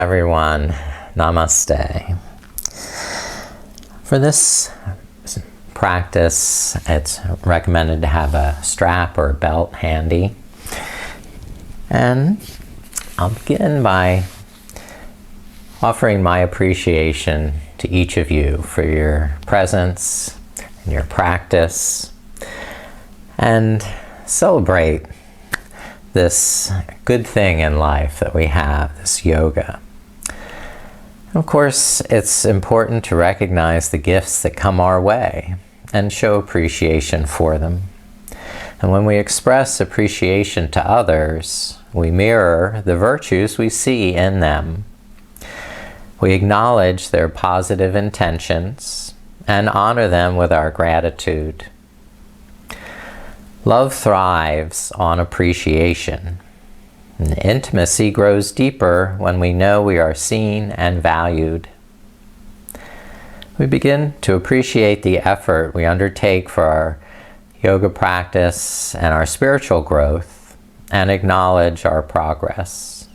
Everyone, namaste. For this practice, it's recommended to have a strap or a belt handy. And I'll begin by offering my appreciation to each of you for your presence and your practice, and celebrate this good thing in life that we have, this yoga. Of course, it's important to recognize the gifts that come our way and show appreciation for them. And when we express appreciation to others, we mirror the virtues we see in them. We acknowledge their positive intentions and honor them with our gratitude. Love thrives on appreciation. And intimacy grows deeper when we know we are seen and valued. We begin to appreciate the effort we undertake for our yoga practice and our spiritual growth, and acknowledge our progress.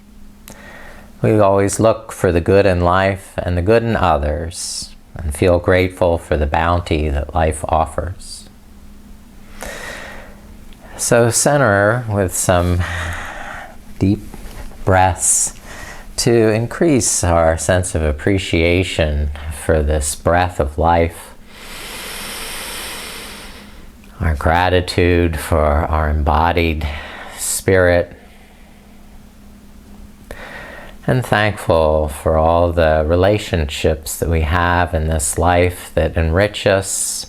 We always look for the good in life and the good in others, and feel grateful for the bounty that life offers. So center with some deep breaths to increase our sense of appreciation for this breath of life, our gratitude for our embodied spirit, and thankful for all the relationships that we have in this life that enrich us,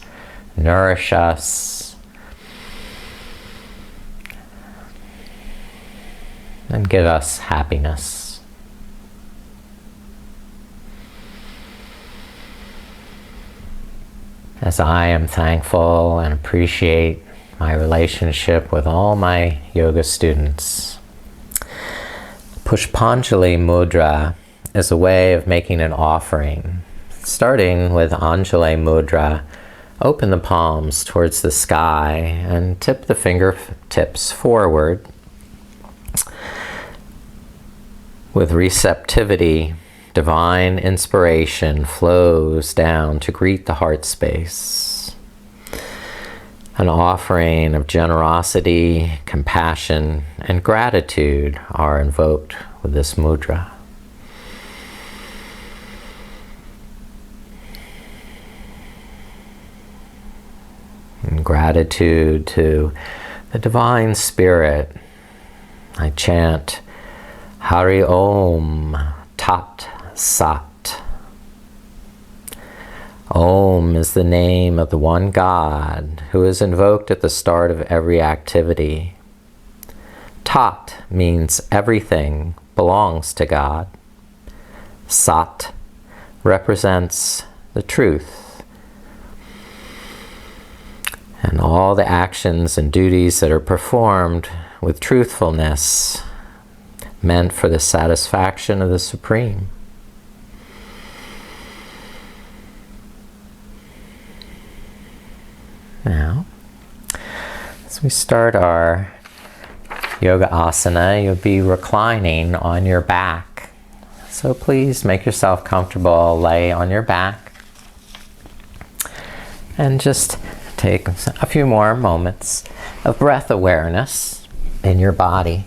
nourish us, and give us happiness. As I am thankful and appreciate my relationship with all my yoga students, Pushpanjali Mudra is a way of making an offering. Starting with Anjali Mudra, open the palms towards the sky and tip the fingertips forward. With receptivity, divine inspiration flows down to greet the heart space. An offering of generosity, compassion, and gratitude are invoked with this mudra. In gratitude to the Divine Spirit, I chant Hari Om Tat Sat. Om is the name of the one God who is invoked at the start of every activity. Tat means everything belongs to God. Sat represents the truth. And all the actions and duties that are performed with truthfulness, meant for the satisfaction of the Supreme. Now, as we start our yoga asana, you'll be reclining on your back. So please make yourself comfortable, lay on your back, and just take a few more moments of breath awareness in your body.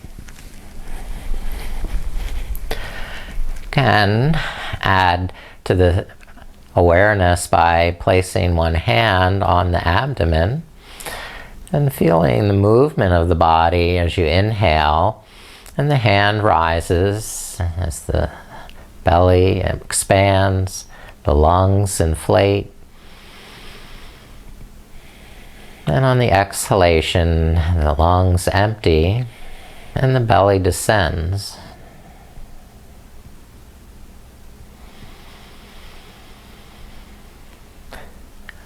Can add to the awareness by placing one hand on the abdomen and feeling the movement of the body as you inhale, and the hand rises as the belly expands, the lungs inflate, and on the exhalation the lungs empty and the belly descends.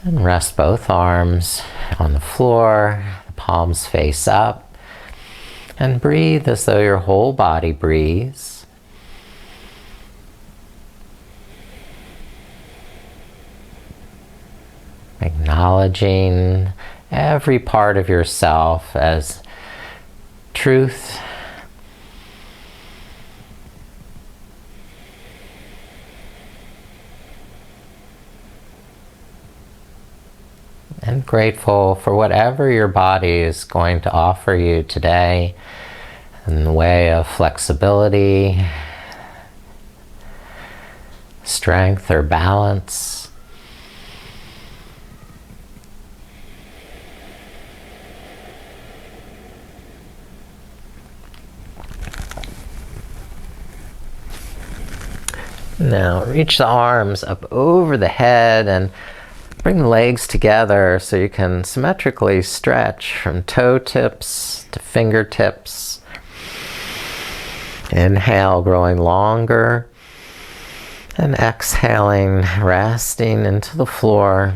And rest both arms on the floor, the palms face up, and breathe as though your whole body breathes. Acknowledging every part of yourself as truth, and grateful for whatever your body is going to offer you today in the way of flexibility, strength, or balance. Now reach the arms up over the head and bring the legs together so you can symmetrically stretch from toe tips to fingertips. Inhale, growing longer, and exhaling, resting into the floor.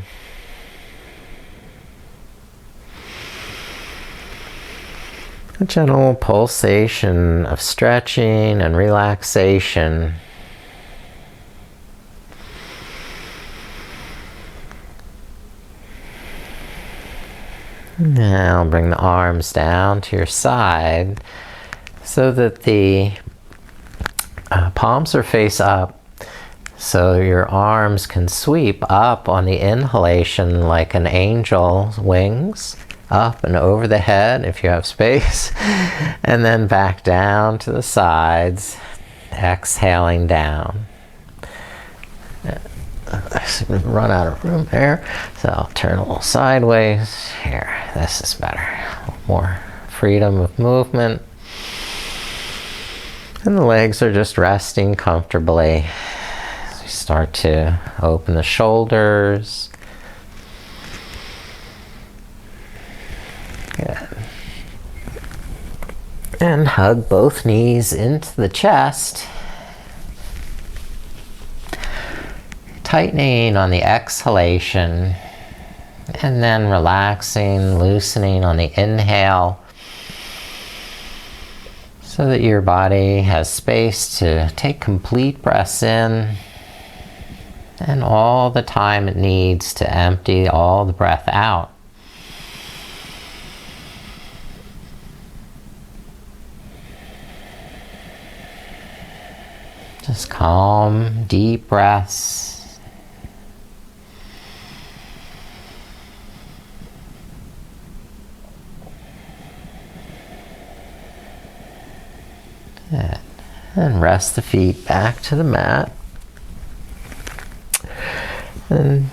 A gentle pulsation of stretching and relaxation. Now bring the arms down to your side so that the palms are face up, so your arms can sweep up on the inhalation like an angel's wings, up and over the head if you have space, and then back down to the sides, exhaling down. I run out of room there, so I'll turn a little sideways. Here, this is better. A little more freedom of movement. And the legs are just resting comfortably. As we start to open the shoulders. Good. And hug both knees into the chest. Tightening on the exhalation, and then relaxing, loosening on the inhale, so that your body has space to take complete breaths in, and all the time it needs to empty all the breath out. Just calm, deep breaths. Good. And rest the feet back to the mat. And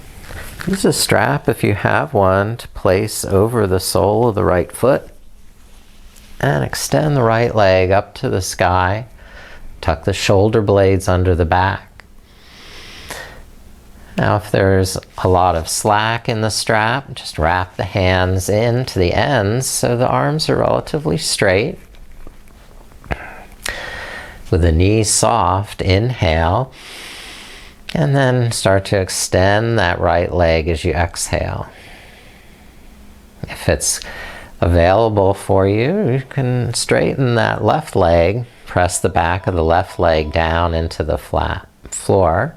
use a strap if you have one to place over the sole of the right foot. And extend the right leg up to the sky. Tuck the shoulder blades under the back. Now if there's a lot of slack in the strap, just wrap the hands into the ends so the arms are relatively straight. With the knees soft, inhale, and then start to extend that right leg as you exhale. If it's available for you, you can straighten that left leg, press the back of the left leg down into the flat floor,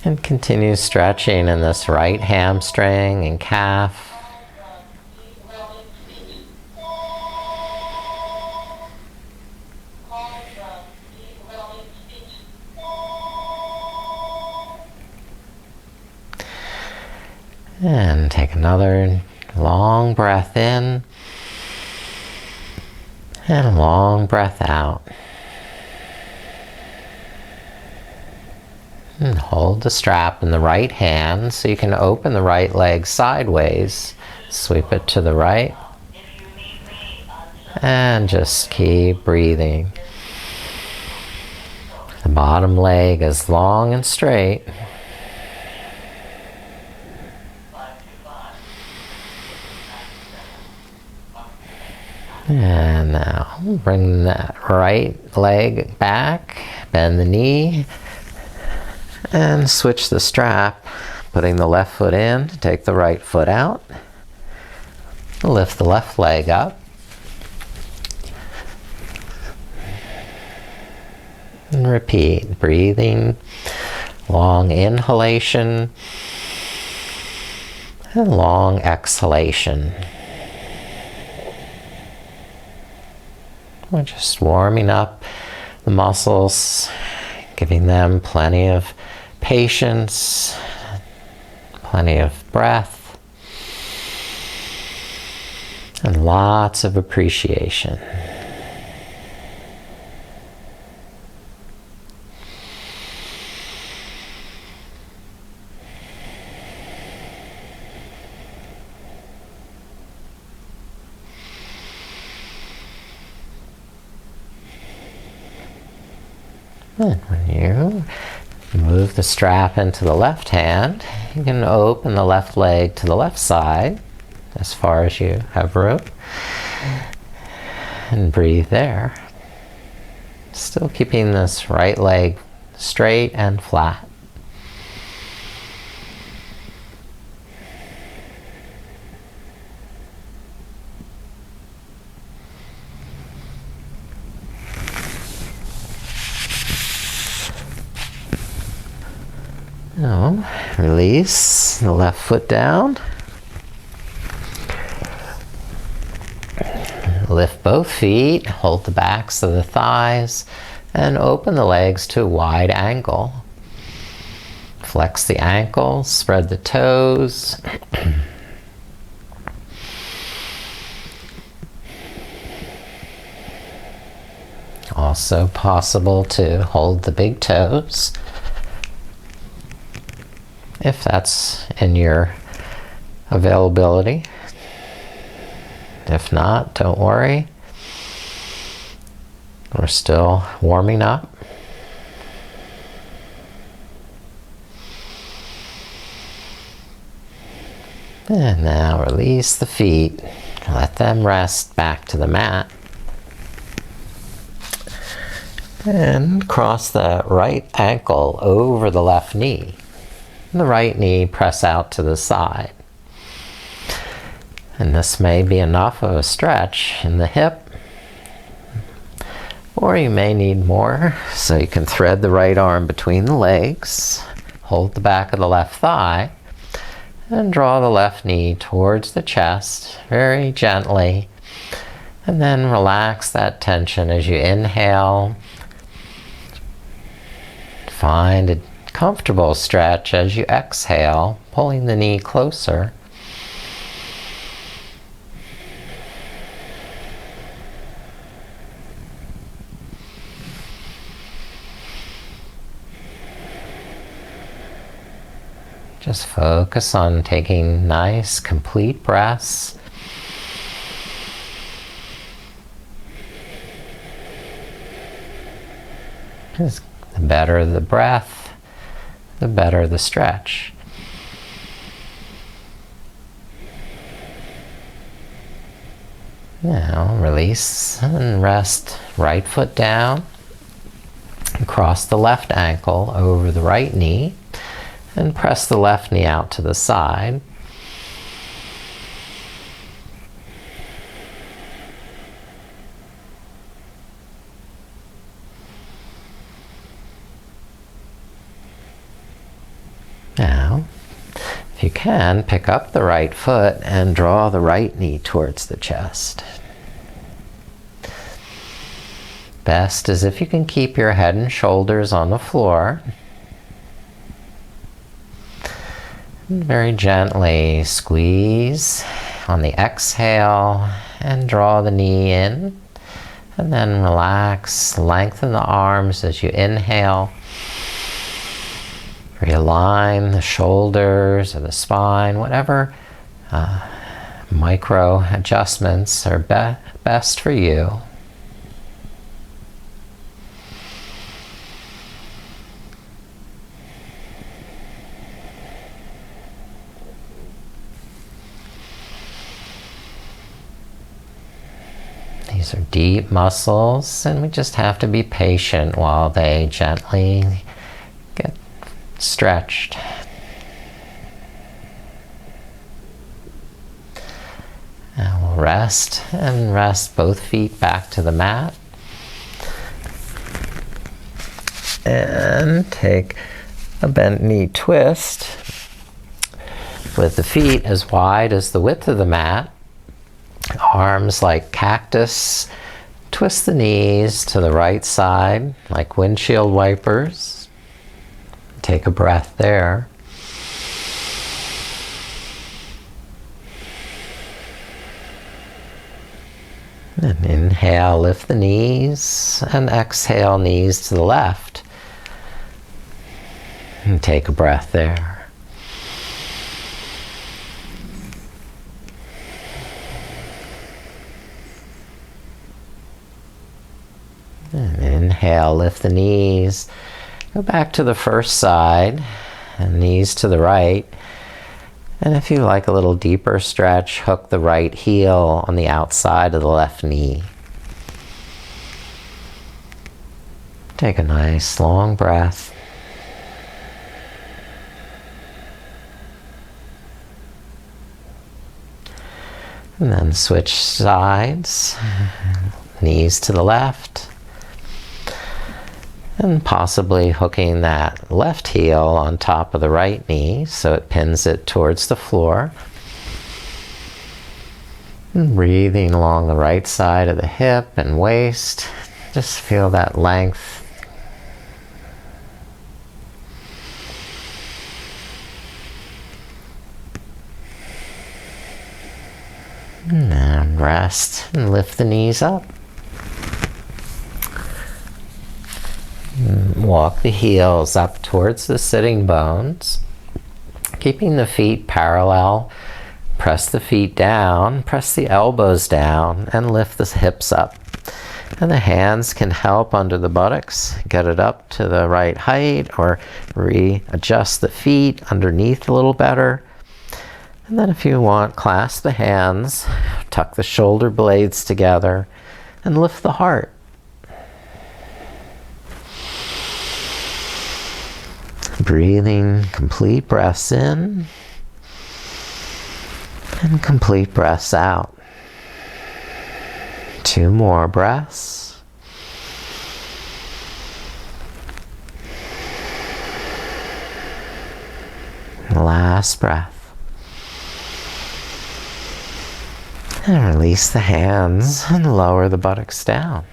and continue stretching in this right hamstring and calf. And take another long breath in and a long breath out. And hold the strap in the right hand so you can open the right leg sideways. Sweep it to the right. And just keep breathing. The bottom leg is long and straight. And now bring that right leg back, bend the knee, and switch the strap, putting the left foot in to take the right foot out. Lift the left leg up. And repeat, breathing, long inhalation, and long exhalation. We're just warming up the muscles, giving them plenty of patience, plenty of breath. And lots of appreciation. And when you move the strap into the left hand, you can open the left leg to the left side as far as you have room. And breathe there. Still keeping this right leg straight and flat. Now, release the left foot down. Lift both feet, hold the backs of the thighs, and open the legs to a wide angle. Flex the ankles, spread the toes. Also possible to hold the big toes, if that's in your availability. If not, don't worry. We're still warming up. And now release the feet. Let them rest back to the mat. And cross the right ankle over the left knee. And the right knee press out to the side. And this may be enough of a stretch in the hip, or you may need more, so you can thread the right arm between the legs, hold the back of the left thigh, and draw the left knee towards the chest very gently, and then relax that tension as you inhale. Find a comfortable stretch as you exhale, pulling the knee closer. Just focus on taking nice, complete breaths. Just the better the breath, the better the stretch. Now release and rest right foot down. Cross the left ankle over the right knee. And press the left knee out to the side. Now, if you can, pick up the right foot and draw the right knee towards the chest. Best is if you can keep your head and shoulders on the floor. Very gently squeeze on the exhale and draw the knee in, and then relax, lengthen the arms as you inhale. Realign the shoulders or the spine, whatever micro adjustments are best for you. These are deep muscles, and we just have to be patient while they gently get stretched. Now we'll rest, and rest both feet back to the mat. And take a bent knee twist with the feet as wide as the width of the mat. Arms like cactus. Twist the knees to the right side like windshield wipers. Take a breath there. And inhale, lift the knees, and exhale, knees to the left. And take a breath there. And inhale, lift the knees. Go back to the first side, and knees to the right. And if you like a little deeper stretch, hook the right heel on the outside of the left knee. Take a nice long breath. And then switch sides, knees to the left. And possibly hooking that left heel on top of the right knee so it pins it towards the floor. And breathing along the right side of the hip and waist. Just feel that length. And then rest and lift the knees up. Walk the heels up towards the sitting bones, keeping the feet parallel. Press the feet down, press the elbows down, and lift the hips up. And the hands can help under the buttocks, get it up to the right height, or readjust the feet underneath a little better. And then if you want, clasp the hands, tuck the shoulder blades together, and lift the heart. Breathing complete breaths in and complete breaths out. 2 more breaths. Last breath. And release the hands and lower the buttocks down.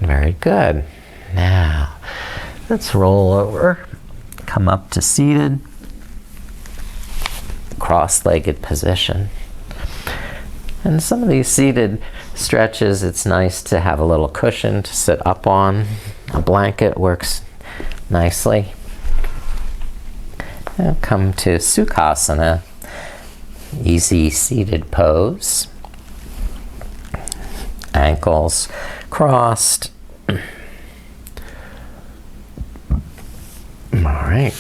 Very good. Now, let's roll over, come up to seated, cross-legged position. And some of these seated stretches, it's nice to have a little cushion to sit up on. A blanket works nicely. Now come to Sukhasana, easy seated pose. Ankles crossed. All right.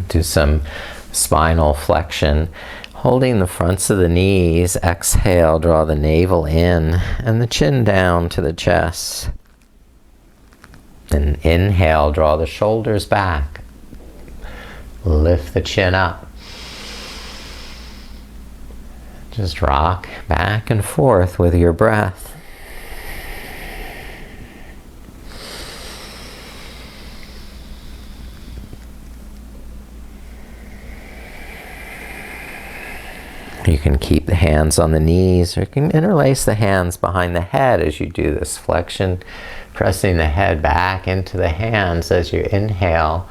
Do some spinal flexion. Holding the fronts of the knees, exhale, draw the navel in and the chin down to the chest. And inhale, draw the shoulders back. Lift the chin up. Just rock back and forth with your breath. You can keep the hands on the knees, or you can interlace the hands behind the head as you do this flexion, pressing the head back into the hands as you inhale,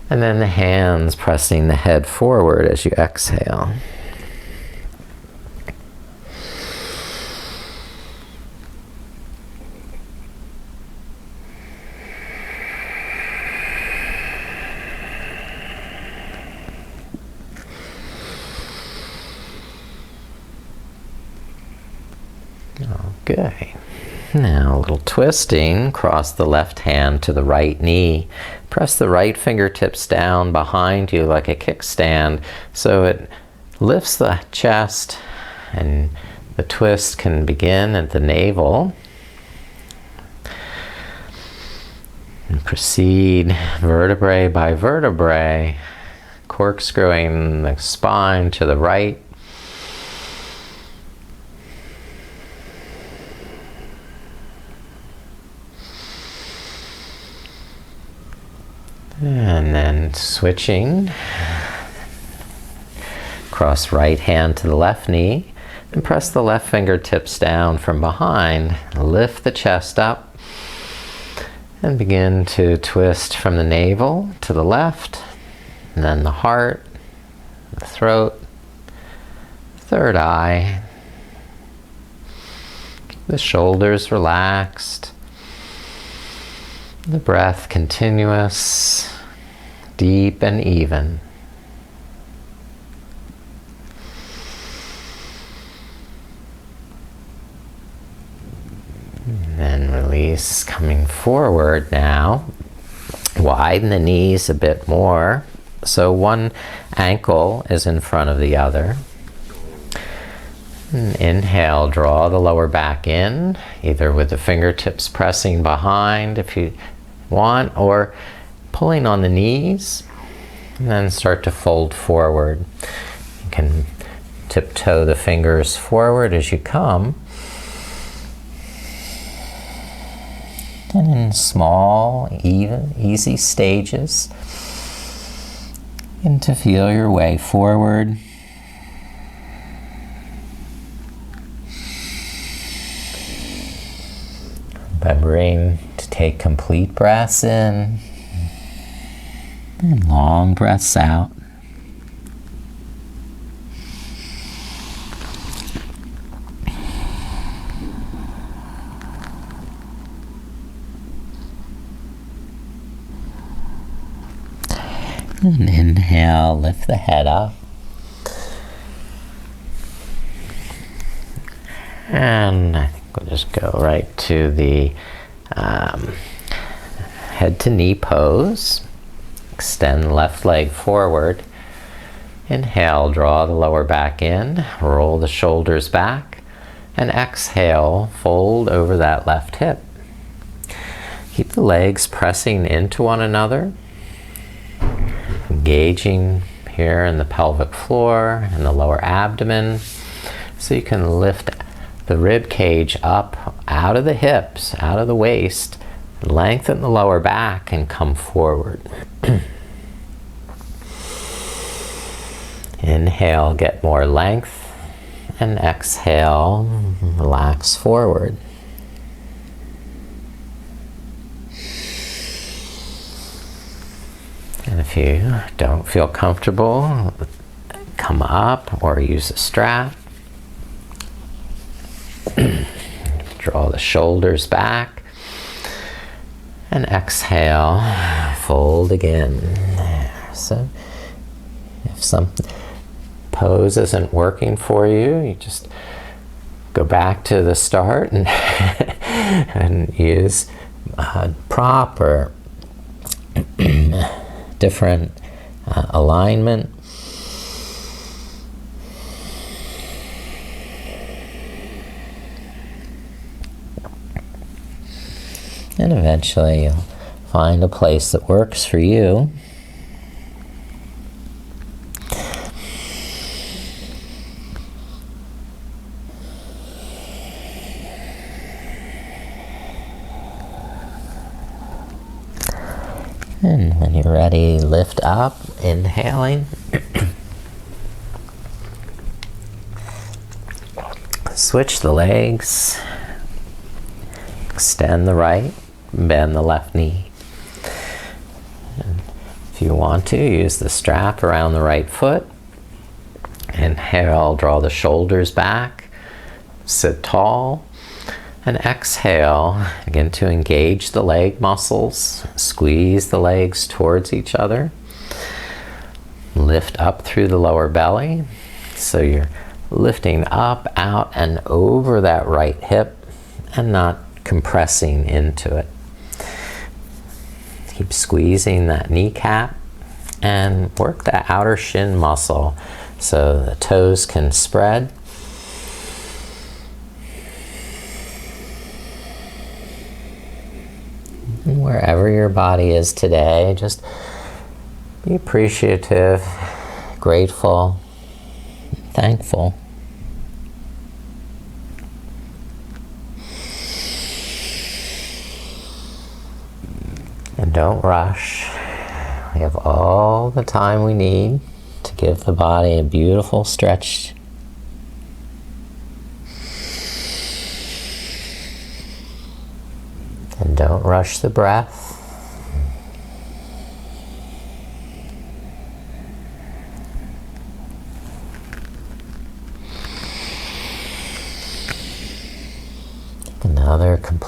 and then the hands pressing the head forward as you exhale. Okay, now a little twisting. Cross the left hand to the right knee. Press the right fingertips down behind you like a kickstand so it lifts the chest, and the twist can begin at the navel. And proceed vertebrae by vertebrae, corkscrewing the spine to the right. And then switching, cross right hand to the left knee and press the left fingertips down from behind. Lift the chest up and begin to twist from the navel to the left, and then the heart, the throat, third eye, The shoulders relaxed. The breath continuous, deep and even. And then release, coming forward now. Widen the knees a bit more, so one ankle is in front of the other. And inhale, draw the lower back in, either with the fingertips pressing behind if you want, or pulling on the knees, and then start to fold forward. You can tiptoe the fingers forward as you come. And in small, even, easy stages, and to feel your way forward. Remembering to take complete breaths in and long breaths out. And inhale, lift the head up. And I think we'll just go right to the head to knee pose. Extend left leg forward. Inhale, draw the lower back in, roll the shoulders back, and exhale, fold over that left hip. Keep the legs pressing into one another. Engaging here in the pelvic floor and the lower abdomen, so you can lift the rib cage up out of the hips, out of the waist, lengthen the lower back and come forward. Inhale, get more length, and exhale, relax forward. And if you don't feel comfortable, come up or use a strap. Draw the shoulders back. And exhale, fold again. There. So if some pose isn't working for you, you just go back to the start and, and use proper different alignment. And eventually you'll find a place that works for you. And when you're ready, lift up, inhaling. Switch the legs. Extend the right, bend the left knee. And if you want to, use the strap around the right foot. Inhale, draw the shoulders back, sit tall. And exhale, again to engage the leg muscles, squeeze the legs towards each other. Lift up through the lower belly, so you're lifting up, out, and over that right hip and not compressing into it. Keep squeezing that kneecap and work the outer shin muscle so the toes can spread. Wherever your body is today, just be appreciative, grateful, thankful. And don't rush. We have all the time we need to give the body a beautiful stretch. And don't rush the breath.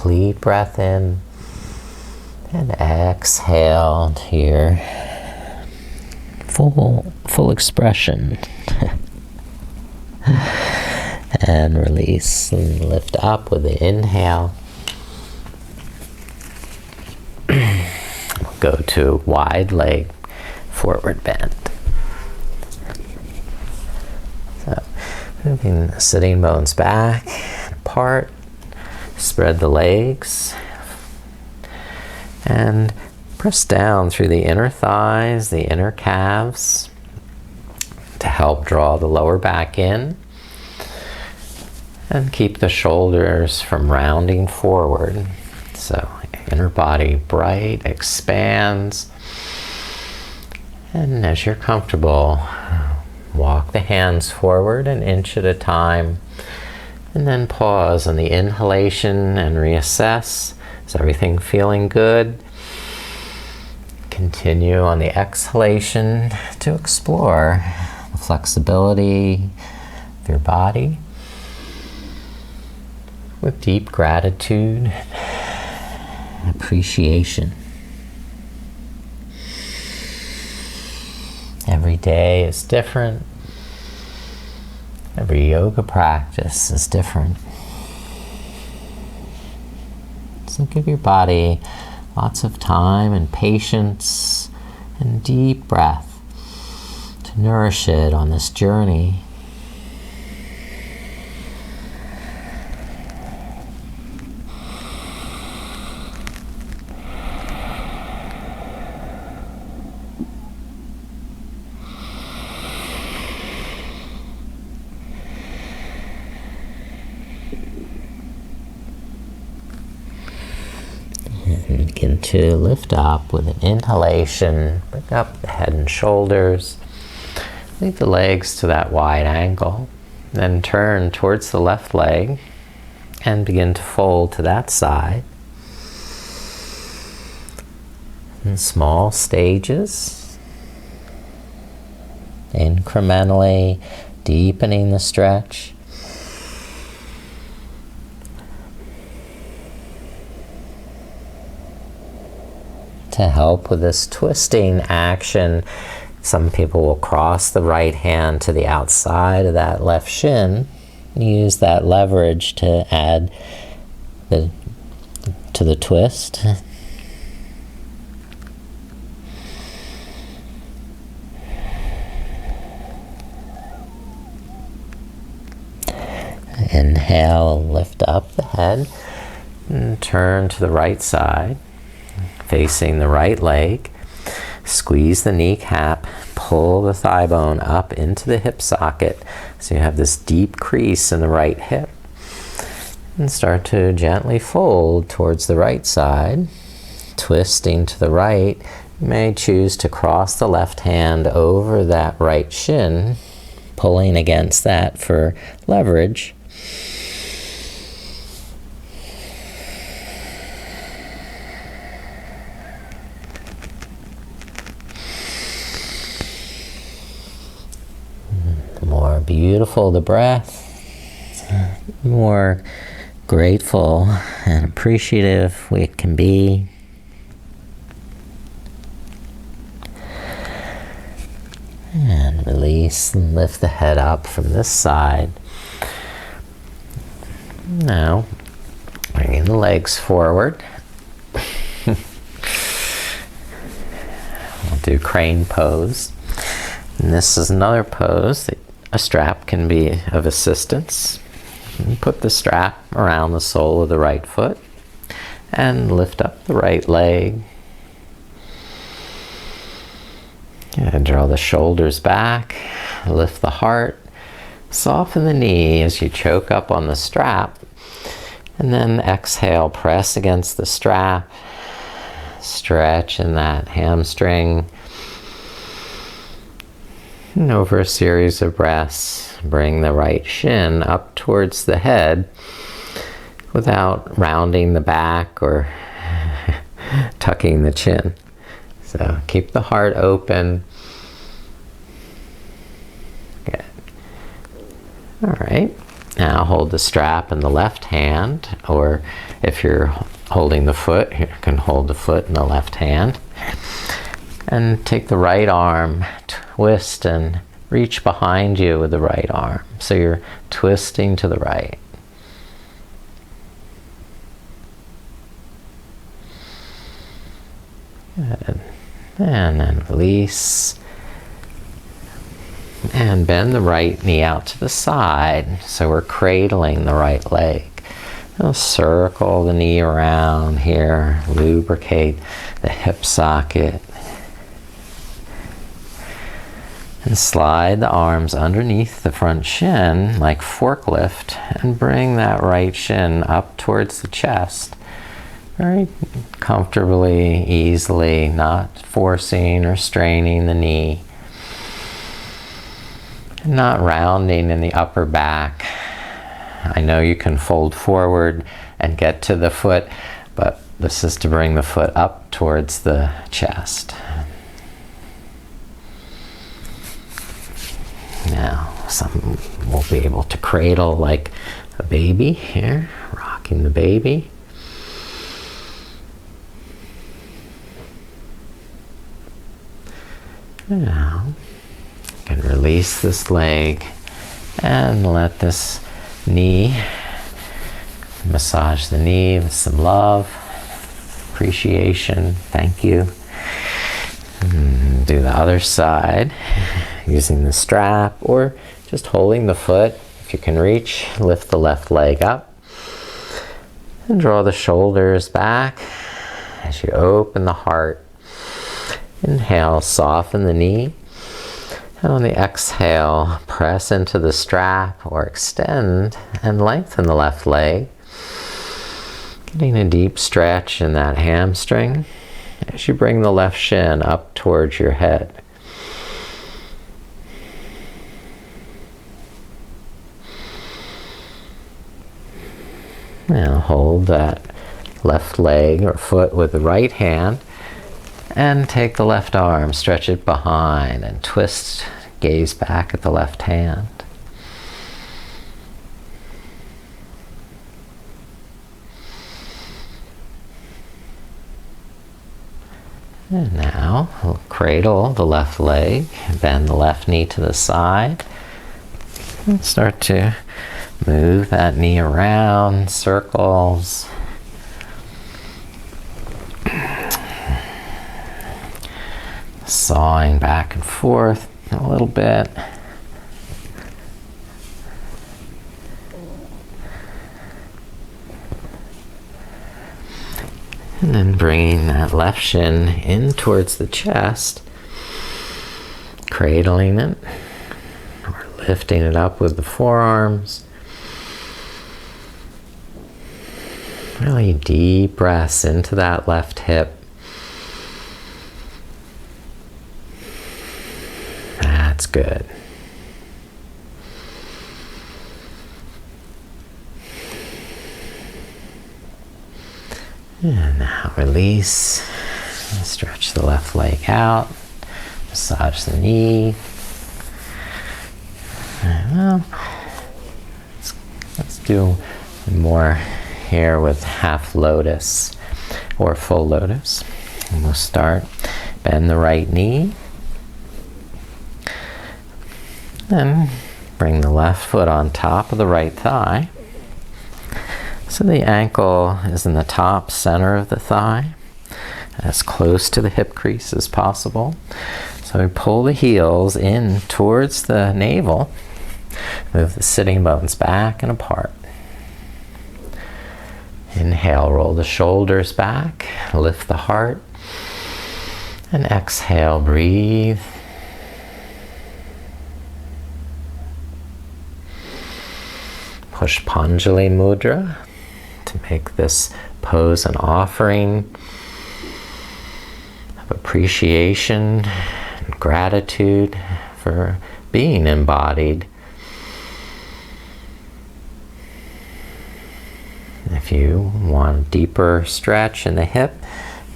complete breath in and exhale to your full expression. And release and lift up with the inhale. We'll go to wide leg forward bend. So moving the sitting bones back, apart, spread the legs, and press down through the inner thighs, the inner calves, to help draw the lower back in. And keep the shoulders from rounding forward. So inner body bright, expands. And as you're comfortable, walk the hands forward an inch at a time. And then pause on the inhalation and reassess. Is everything feeling good? Continue on the exhalation to explore the flexibility of your body. With deep gratitude and appreciation. Every day is different. Every yoga practice is different. So give your body lots of time and patience and deep breath to nourish it on this journey. And begin to lift up with an inhalation. Bring up the head and shoulders. Leave the legs to that wide angle. Then turn towards the left leg and begin to fold to that side. In small stages. Incrementally deepening the stretch. To help with this twisting action, some people will cross the right hand to the outside of that left shin. Use that leverage to add to the twist. Inhale, lift up the head and turn to the right side. Facing the right leg, squeeze the kneecap, pull the thigh bone up into the hip socket so you have this deep crease in the right hip. And start to gently fold towards the right side, twisting to the right. You may choose to cross the left hand over that right shin, pulling against that for leverage. More beautiful the breath, more grateful and appreciative we can be. And release and lift the head up from this side. Now, bringing the legs forward. We'll do crane pose. And this is another pose that a strap can be of assistance. And put the strap around the sole of the right foot and lift up the right leg. And draw the shoulders back, lift the heart, soften the knee as you choke up on the strap, and then exhale, press against the strap, stretch in that hamstring. And over a series of breaths, bring the right shin up towards the head without rounding the back or tucking the chin. So keep the heart open. Good. All right. Now hold the strap in the left hand, or if you're holding the foot, you can hold the foot in the left hand. And take the right arm, twist and reach behind you with the right arm. So you're twisting to the right. Good. And then release. And bend the right knee out to the side. So we're cradling the right leg. Now circle the knee around here. Lubricate the hip socket. And slide the arms underneath the front shin like forklift and bring that right shin up towards the chest. Very comfortably, easily, not forcing or straining the knee. And not rounding in the upper back. I know you can fold forward and get to the foot, but this is to bring the foot up towards the chest. Now, some will be able to cradle like a baby here, rocking the baby. Now, you can release this leg and let this knee, massage the knee with some love, appreciation, thank you. Do the other side using the strap or just holding the foot. If you can reach, lift the left leg up and draw the shoulders back as you open the heart. Inhale, soften the knee. And on the exhale, press into the strap or extend and lengthen the left leg. Getting a deep stretch in that hamstring as you bring the left shin up towards your head. Now hold that left leg or foot with the right hand and take the left arm, stretch it behind and twist, gaze back at the left hand. And now we'll cradle the left leg, bend the left knee to the side, and start to move that knee around, circles. Sawing back and forth a little bit. And then bringing that left shin in towards the chest, cradling it, or lifting it up with the forearms. Really deep breaths into that left hip. That's good. And now release. Stretch the left leg out. Massage the knee. Well, let's do more here with half lotus or full lotus. And we'll start. Bend the right knee. Then bring the left foot on top of the right thigh. So the ankle is in the top center of the thigh, as close to the hip crease as possible. So we pull the heels in towards the navel, move the sitting bones back and apart. Inhale, roll the shoulders back, lift the heart, and exhale, breathe. Pushpanjali mudra to make this pose an offering of appreciation and gratitude for being embodied. If you want a deeper stretch in the hip,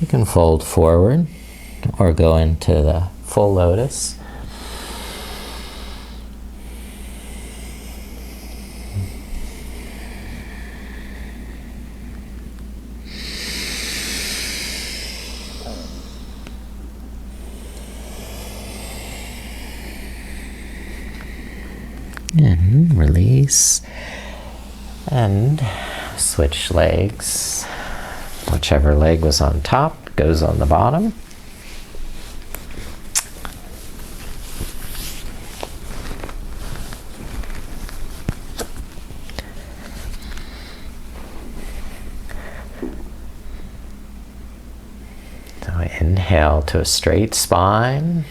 you can fold forward or go into the full lotus. And release. And switch legs. Whichever leg was on top goes on the bottom. So inhale to a straight spine.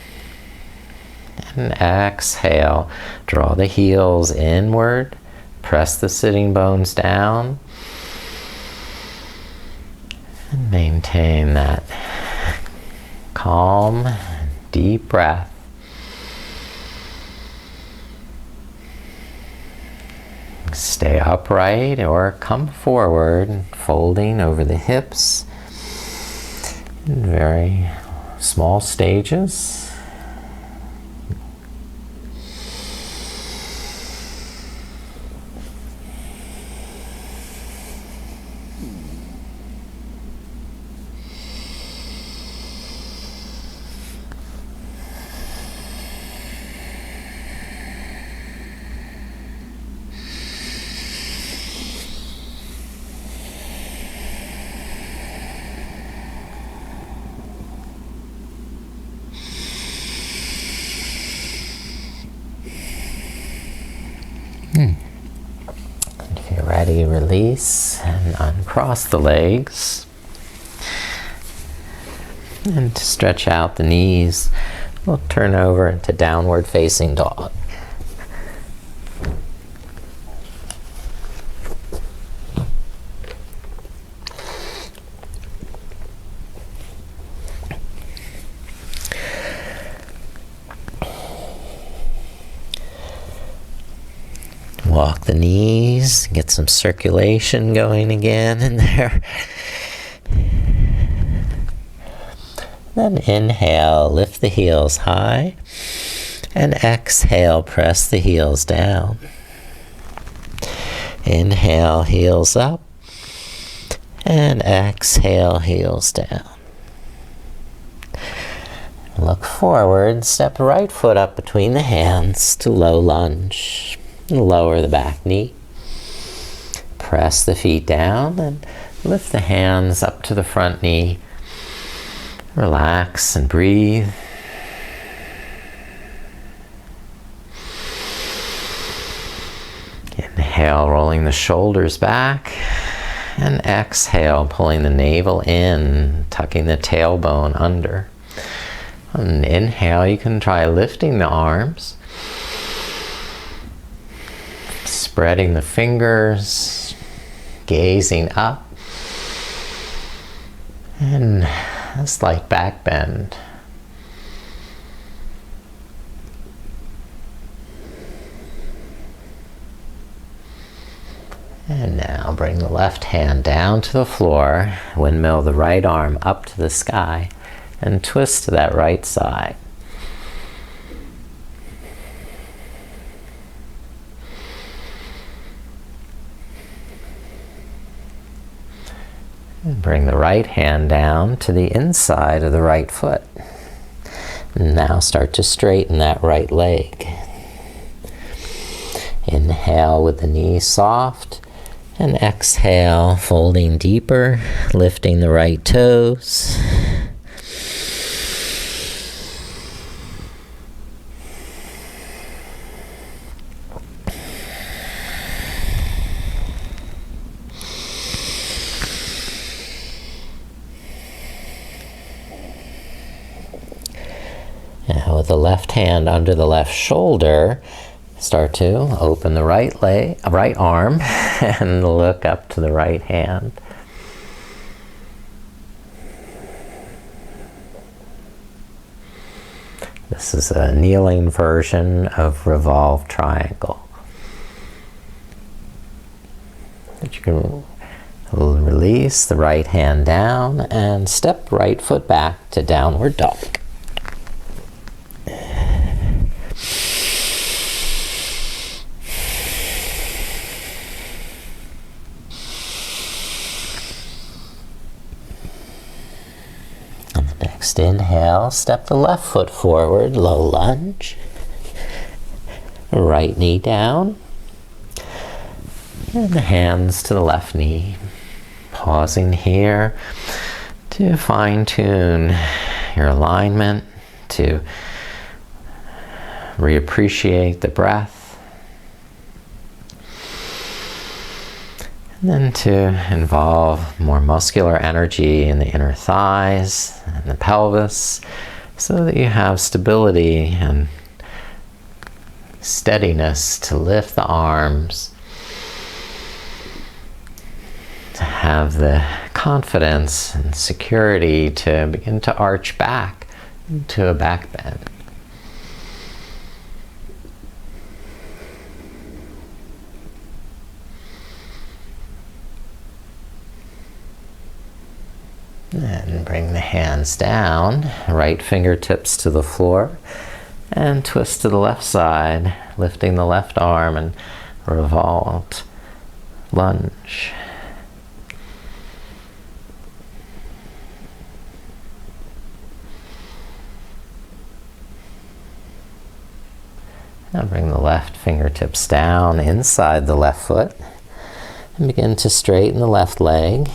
And exhale, draw the heels inward, press the sitting bones down, and maintain that calm, deep breath. Stay upright or come forward, folding over the hips in very small stages. If you're ready, release and uncross the legs. And to stretch out the knees, we'll turn over into downward facing dog. Walk the knees, get some circulation going again in there. Then inhale, lift the heels high, and exhale, press the heels down. Inhale, heels up, and exhale, heels down. Look forward, step right foot up between the hands to low lunge. Lower the back knee. Press the feet down and lift the hands up to the front knee. Relax and breathe. Inhale, rolling the shoulders back. And exhale, pulling the navel in, tucking the tailbone under. And inhale, you can try lifting the arms. Spreading the fingers, gazing up, and a slight back bend. And now bring the left hand down to the floor, windmill the right arm up to the sky, and twist to that right side. Bring the right hand down to the inside of the right foot. Now start to straighten that right leg. Inhale with the knees soft, and exhale, folding deeper, lifting the right toes. Now with the left hand under the left shoulder, start to open the right leg, right arm and look up to the right hand. This is a kneeling version of revolved triangle. But you can release the right hand down and step right foot back to downward dog. Next inhale, step the left foot forward, low lunge. Right knee down. And the hands to the left knee. Pausing here to fine-tune your alignment, to reappreciate the breath, and then to involve more muscular energy in the inner thighs and the pelvis so that you have stability and steadiness to lift the arms, to have the confidence and security to begin to arch back into a back bend. And bring the hands down, right fingertips to the floor, and twist to the left side, lifting the left arm and revolt, lunge. Now bring the left fingertips down inside the left foot and begin to straighten the left leg.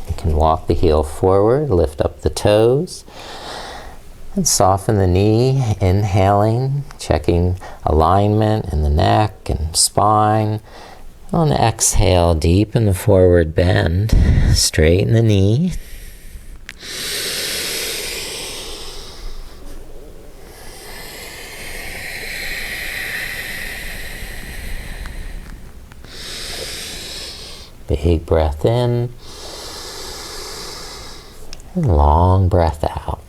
You can walk the heel forward, lift up the toes, and soften the knee, inhaling, checking alignment in the neck and spine. On the exhale, deepen the forward bend, straighten the knee. Big breath in, and long breath out.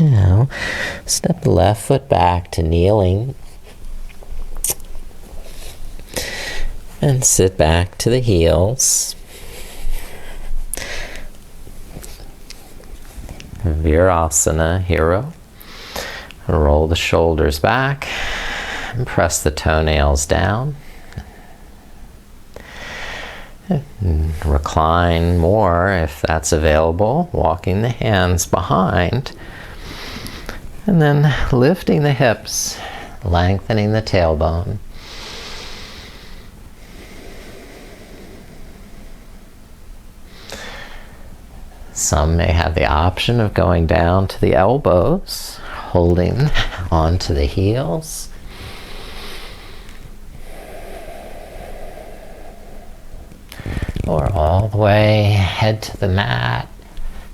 Now, step the left foot back to kneeling. And sit back to the heels. Virasana, hero. Roll the shoulders back and press the toenails down. And recline more if that's available, walking the hands behind. And then lifting the hips, lengthening the tailbone. Some may have the option of going down to the elbows, holding onto the heels. Or all the way head to the mat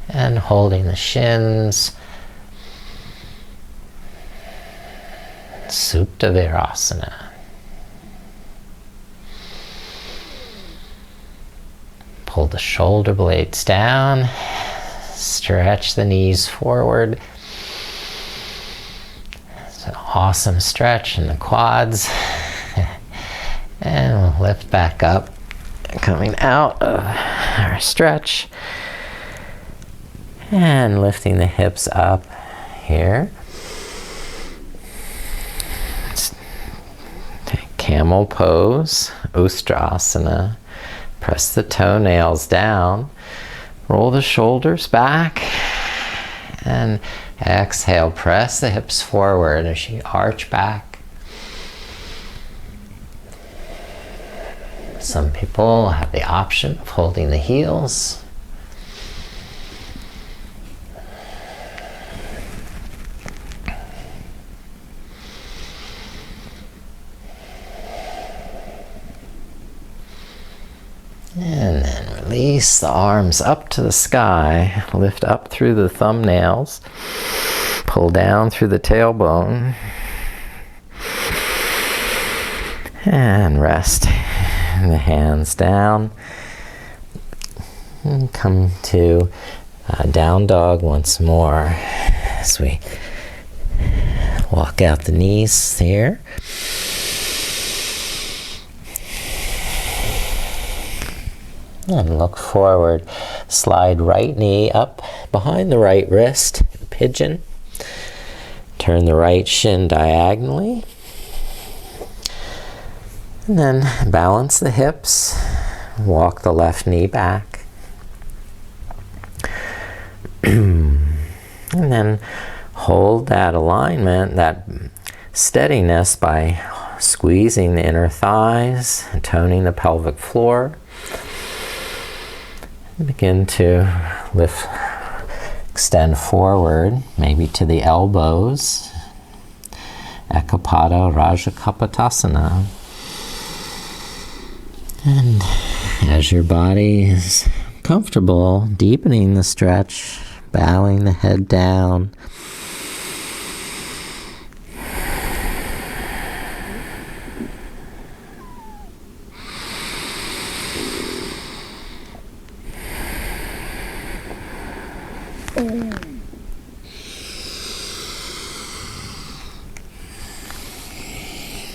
and holding the shins. Supta Virasana. Pull the shoulder blades down, stretch the knees forward. It's an awesome stretch in the quads. And we'll lift back up, coming out of our stretch. And lifting the hips up here. Take camel pose, Ustrasana. Press the toenails down, roll the shoulders back, and exhale, press the hips forward as you arch back. Some people have the option of holding the heels. And then release the arms up to the sky. Lift up through the thumbnails. Pull down through the tailbone. And rest the hands down. And come to down dog once more as we walk out the knees here. And look forward. Slide right knee up behind the right wrist. Pigeon. Turn the right shin diagonally. And then balance the hips, walk the left knee back. And then hold that alignment, that steadiness by squeezing the inner thighs and toning the pelvic floor. Begin to lift, extend forward, maybe to the elbows. Ekapada Rajakapotasana. And as your body is comfortable, deepening the stretch, bowing the head down.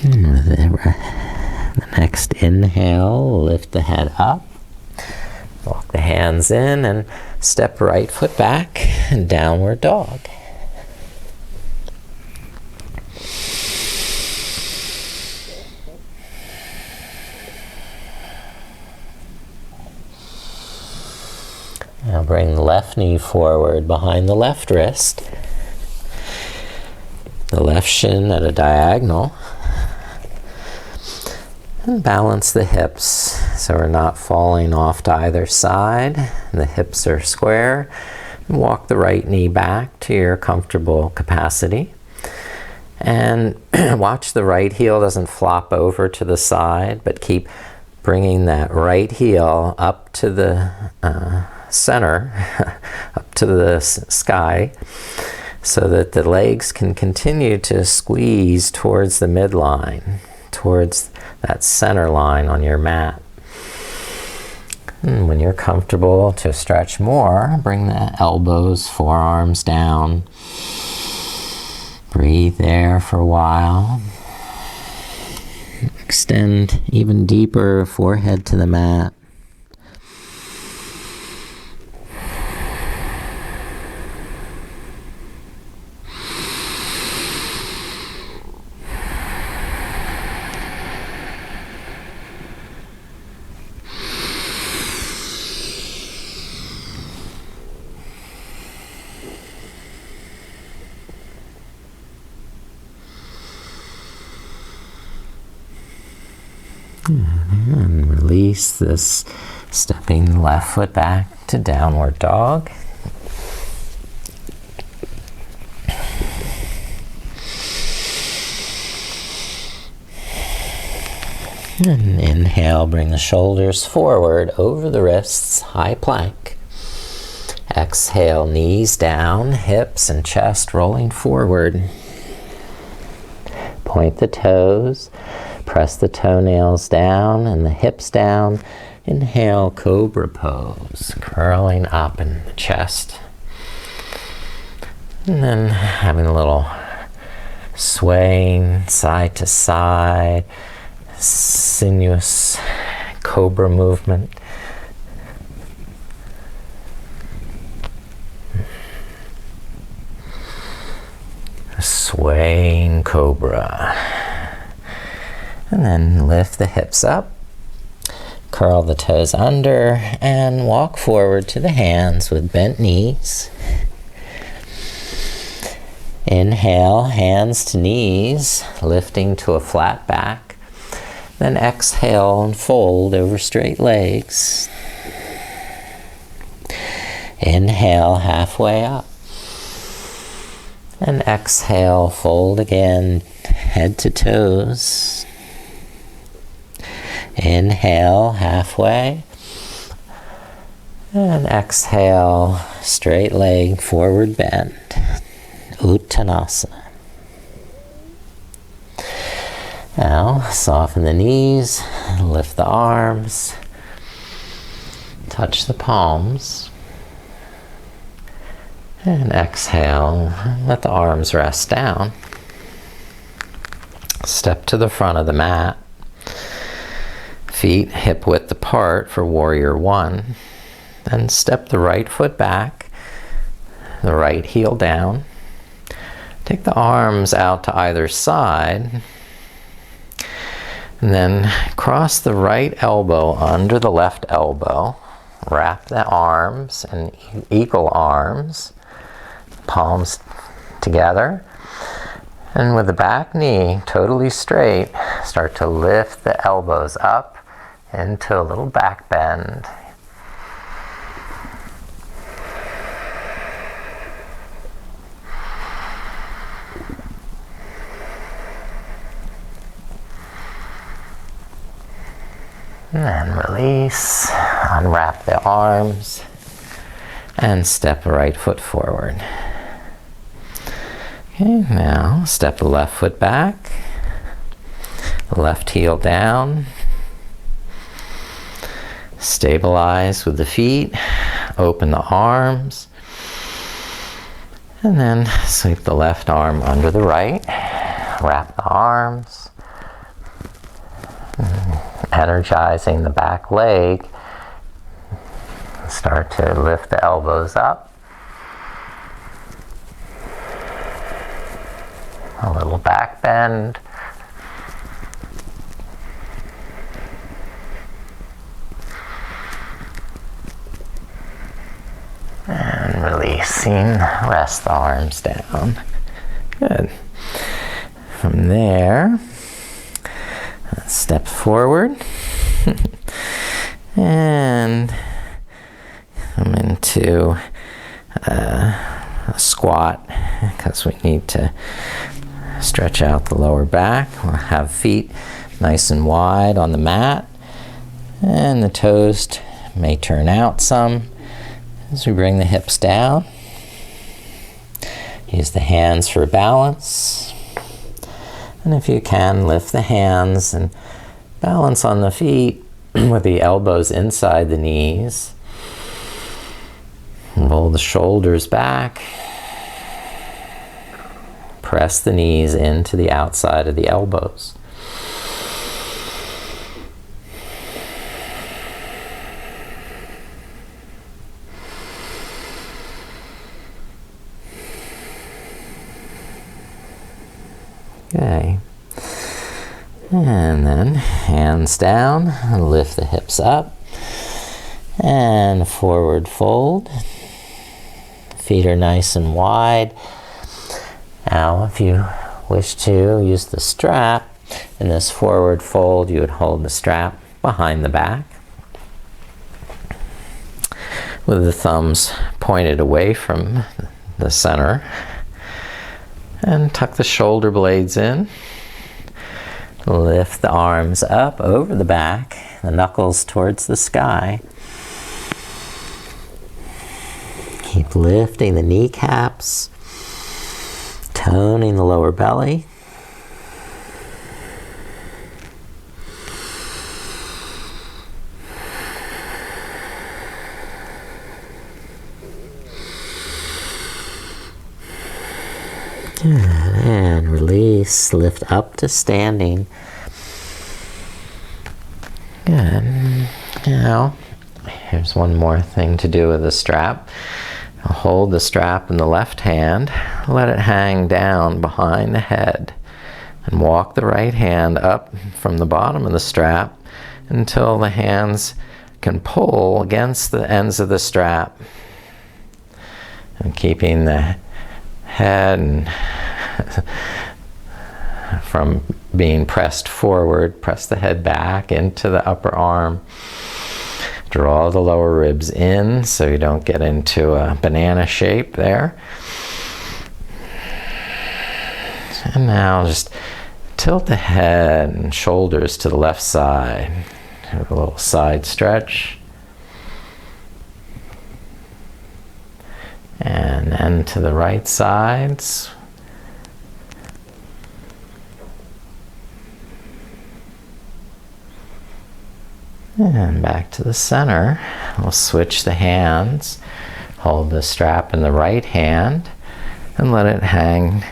And with the next inhale, lift the head up. Walk the hands in and step right foot back and downward dog. Now bring the left knee forward behind the left wrist. The left shin at a diagonal. And balance the hips so we're not falling off to either side. The hips are square. And walk the right knee back to your comfortable capacity. And watch the right heel doesn't flop over to the side, but keep bringing that right heel up to the center, up to the sky, so that the legs can continue to squeeze towards the midline, towards that center line on your mat. And when you're comfortable to stretch more, bring the elbows, forearms down. Breathe there for a while. Extend even deeper, forehead to the mat. And release this, stepping the left foot back to downward dog. And inhale, bring the shoulders forward over the wrists, high plank. Exhale, knees down, hips and chest rolling forward. Point the toes. Press the toenails down and the hips down. Inhale, cobra pose, curling up in the chest. And then having a little swaying side to side, sinuous cobra movement. A swaying cobra. And then lift the hips up, curl the toes under, and walk forward to the hands with bent knees. Inhale, hands to knees, lifting to a flat back. Then exhale and fold over straight legs. Inhale, halfway up. And exhale, fold again, head to toes. Inhale, halfway. And exhale, straight leg, forward bend. Uttanasana. Now, soften the knees, lift the arms, touch the palms. And exhale, let the arms rest down. Step to the front of the mat. Feet hip width apart for warrior one. Then step the right foot back, the right heel down. Take the arms out to either side. And then cross the right elbow under the left elbow. Wrap the arms in equal arms, palms together. And with the back knee totally straight, start to lift the elbows up into a little back bend. And then release, unwrap the arms, and step the right foot forward. Okay, now step the left foot back, left heel down, stabilize with the feet, open the arms, and then sweep the left arm under the right, wrap the arms, energizing the back leg. Start to lift the elbows up. A little back bend. And releasing, rest the arms down. Good. From there, step forward and come into a squat because we need to stretch out the lower back. We'll have feet nice and wide on the mat, and the toes may turn out some as we bring the hips down. Use the hands for balance, and if you can, lift the hands and balance on the feet with the elbows inside the knees. Roll the shoulders back. Press the knees into the outside of the elbows. Okay. And then hands down, lift the hips up, and forward fold. Feet are nice and wide. Now, if you wish to use the strap in this forward fold, you would hold the strap behind the back with the thumbs pointed away from the center, and tuck the shoulder blades in. Lift the arms up over the back, the knuckles towards the sky. Keep lifting the kneecaps, toning the lower belly. Good, and release, lift up to standing. Good. Now, here's one more thing to do with the strap. I'll hold the strap in the left hand, let it hang down behind the head, and walk the right hand up from the bottom of the strap until the hands can pull against the ends of the strap. And keeping the head from being pressed forward, press the head back into the upper arm. Draw the lower ribs in so you don't get into a banana shape there. And now just tilt the head and shoulders to the left side. Have a little side stretch. And then to the right sides. And back to the center. We'll switch the hands. Hold the strap in the right hand and let it hang,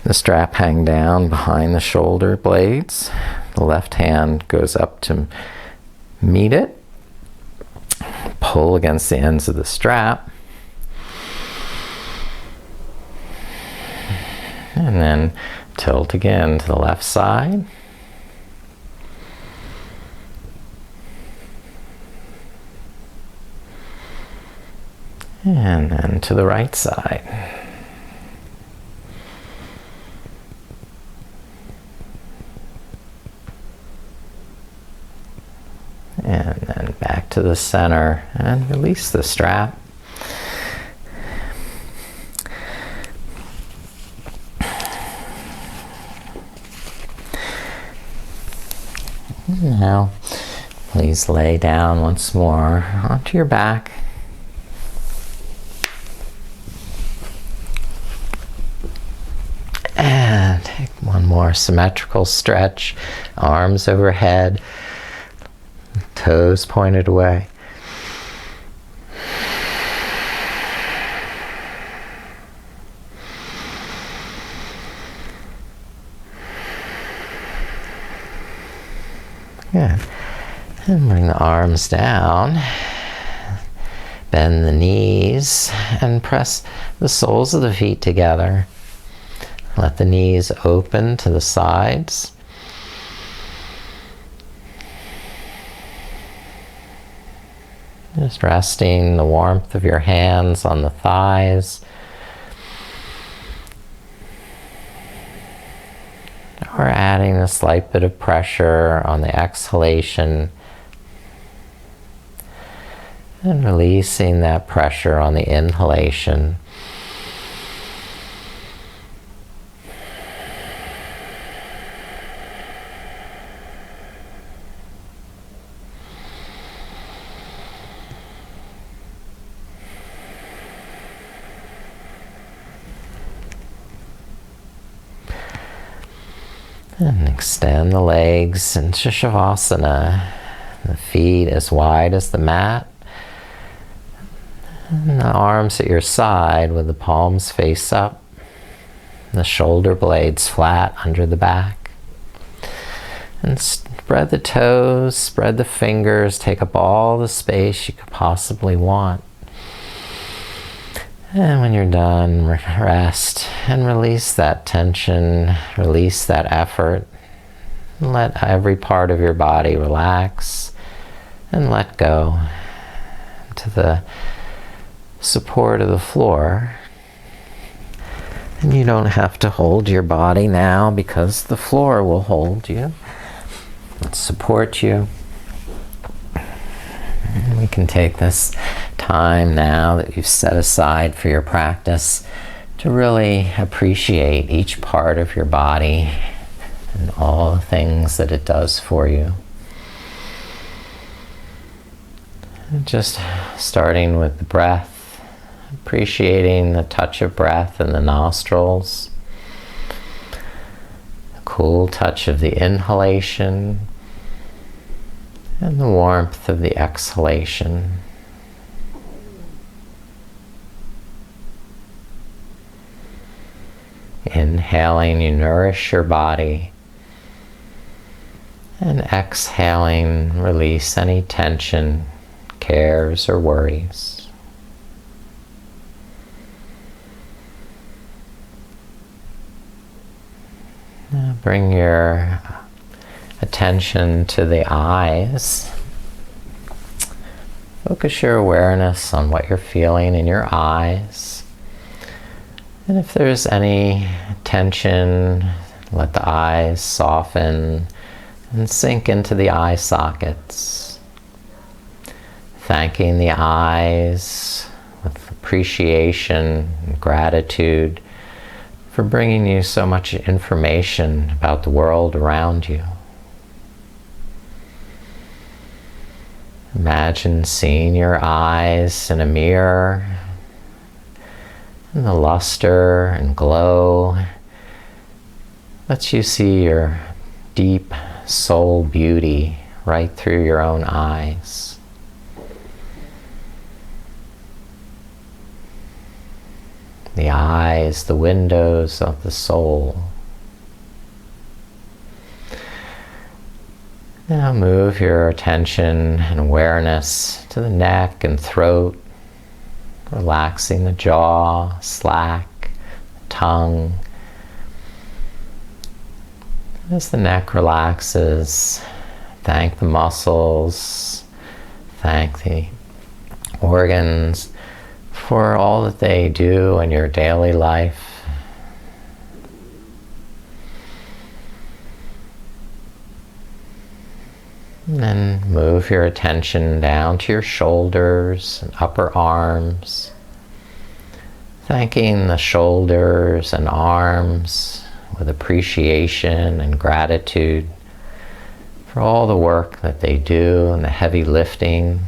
the strap hang down behind the shoulder blades. The left hand goes up to meet it. Pull against the ends of the strap. And then tilt again to the left side. And then to the right side. And then back to the center and release the strap. Now, please lay down once more onto your back. And take one more symmetrical stretch, arms overhead, toes pointed away. Good. And bring the arms down. Bend the knees and press the soles of the feet together. Let the knees open to the sides. Just resting the warmth of your hands on the thighs. Or adding a slight bit of pressure on the exhalation and releasing that pressure on the inhalation. And extend the legs into Shavasana. The feet as wide as the mat. And the arms at your side with the palms face up. The shoulder blades flat under the back. And spread the toes, spread the fingers, take up all the space you could possibly want. And when you're done, rest and release that tension, release that effort. Let every part of your body relax and let go to the support of the floor. And you don't have to hold your body now because the floor will hold you, support you. And we can take this time now that you've set aside for your practice to really appreciate each part of your body and all the things that it does for you. And just starting with the breath, appreciating the touch of breath in the nostrils, the cool touch of the inhalation, and the warmth of the exhalation. Inhaling, you nourish your body. And exhaling, release any tension, cares, or worries. Now bring your attention to the eyes. Focus your awareness on what you're feeling in your eyes. And if there's any tension, let the eyes soften and sink into the eye sockets. Thanking the eyes with appreciation and gratitude for bringing you so much information about the world around you. Imagine seeing your eyes in a mirror, and the luster and glow lets you see your deep soul beauty right through your own eyes. The eyes, the windows of the soul. Now move your attention and awareness to the neck and throat, relaxing the jaw, slack, the tongue. As the neck relaxes, thank the muscles, thank the organs for all that they do in your daily life. And then move your attention down to your shoulders and upper arms, thanking the shoulders and arms with appreciation and gratitude for all the work that they do and the heavy lifting.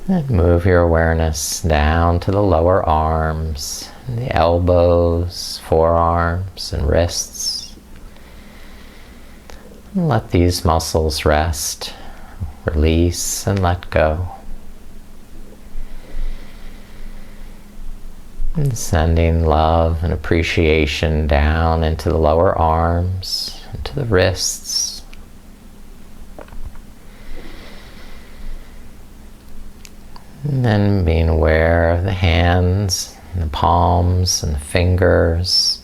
And move your awareness down to the lower arms, and the elbows, forearms, and wrists. And let these muscles rest, release, and let go. And sending love and appreciation down into the lower arms, into the wrists. And then being aware of the hands, and the palms, and the fingers,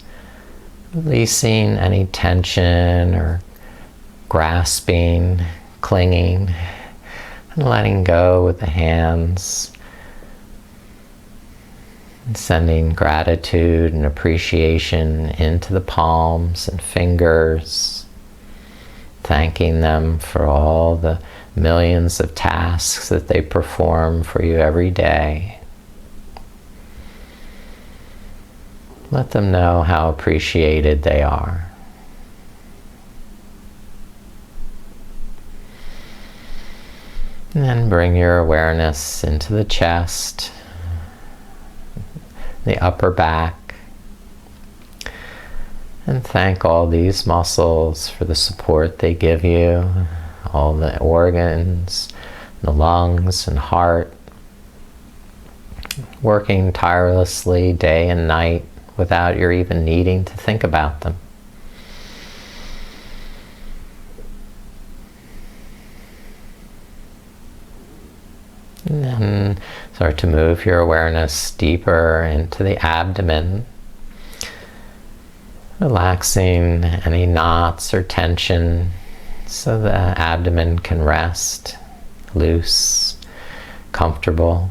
releasing any tension or grasping, clinging, and letting go with the hands. And sending gratitude and appreciation into the palms and fingers, thanking them for all the millions of tasks that they perform for you every day. Let them know how appreciated they are. And then bring your awareness into the chest, the upper back, and thank all these muscles for the support they give you, all the organs, the lungs and heart, working tirelessly day and night without your even needing to think about them. And then start to move your awareness deeper into the abdomen, relaxing any knots or tension so the abdomen can rest, loose, comfortable,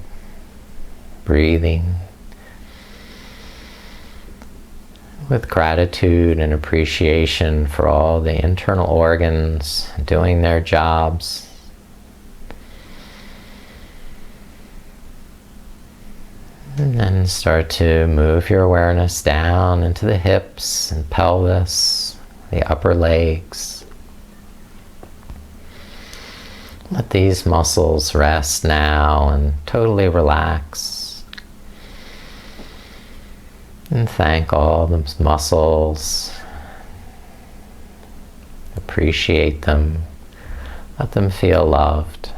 breathing with gratitude and appreciation for all the internal organs doing their jobs. And then start to move your awareness down into the hips and pelvis, the upper legs. Let these muscles rest now and totally relax. And thank all those muscles. Appreciate them. Let them feel loved.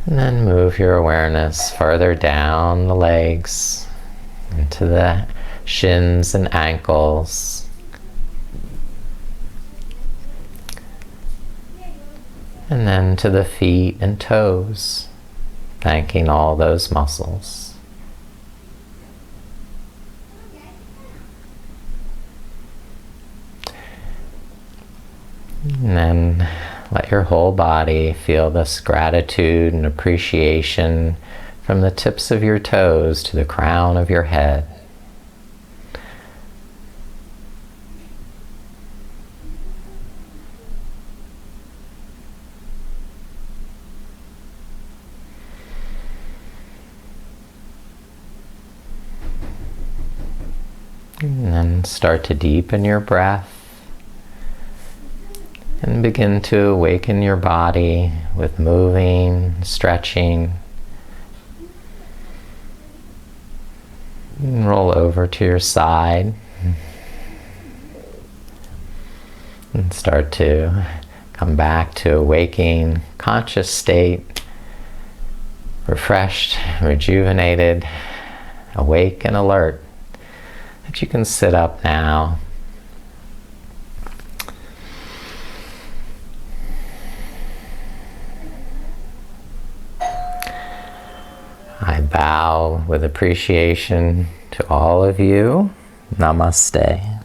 And then move your awareness farther down the legs, into the shins and ankles. And then to the feet and toes, thanking all those muscles. And then let your whole body feel this gratitude and appreciation from the tips of your toes to the crown of your head. And then start to deepen your breath and begin to awaken your body with moving, stretching. And roll over to your side and start to come back to a waking, conscious state, refreshed, rejuvenated, awake and alert. That you can sit up now. I bow with appreciation to all of you Namaste.